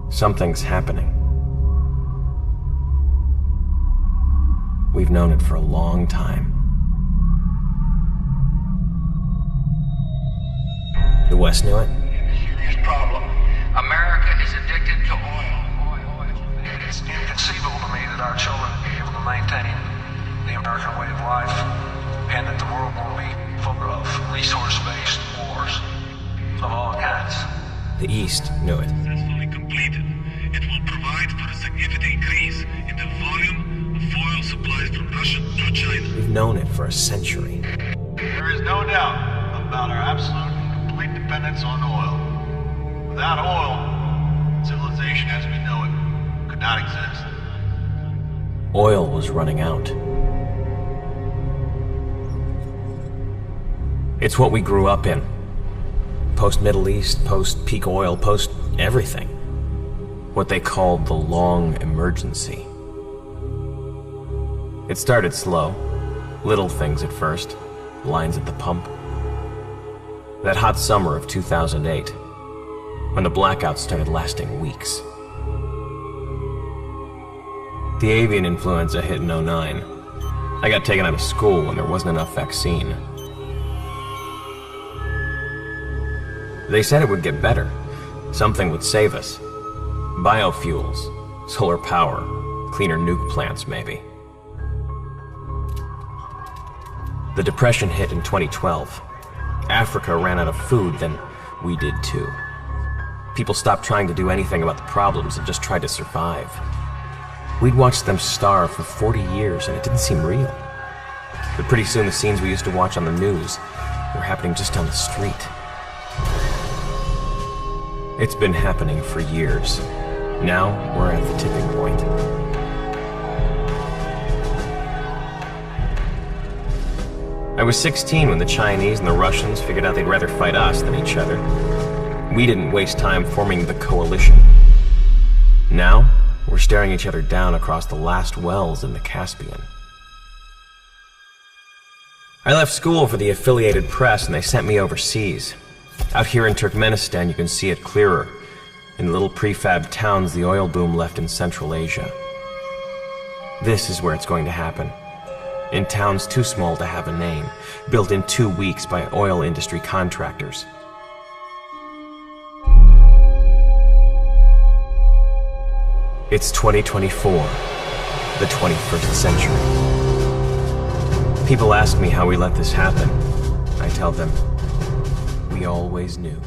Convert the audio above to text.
Something's happening. We've known it for a long time. The West knew it? Serious problem. America is addicted to oil. It's inconceivable to me that our children will be able to maintain the American way of life and that the world will be full of resource-based wars of all kinds. The East knew it. Successfully completed, it will provide for a significant increase in the volume of oil supplies from Russia to China. We've known it for a century. There is no doubt about our absolute and complete dependence on oil. Without oil, civilization as we know it could not exist. Oil was running out. It's what we grew up in. Post-Middle East, post-peak oil, post-everything. What they called the long emergency. It started slow. Little things at first. Lines at the pump. That hot summer of 2008, when the blackouts started lasting weeks. The avian influenza hit in '09. I got taken out of school when there wasn't enough vaccine. They said it would get better. Something would save us. Biofuels, solar power, cleaner nuke plants maybe. The Depression hit in 2012. Africa ran out of food, then we did too. People stopped trying to do anything about the problems and just tried to survive. We'd watched them starve for 40 years and it didn't seem real. But pretty soon the scenes we used to watch on the news were happening just down the street. It's been happening for years. Now we're at the tipping point. I was 16 when the Chinese and the Russians figured out they'd rather fight us than each other. We didn't waste time forming the coalition. Now, we're staring each other down across the last wells in the Caspian. I left school for the Affiliated Press and they sent me overseas. Out here in Turkmenistan, you can see it clearer. In little prefab towns the oil boom left in Central Asia. This is where it's going to happen. In towns too small to have a name, built in 2 weeks by oil industry contractors. It's 2024, the 21st century. People ask me how we let this happen. I tell them, we always knew.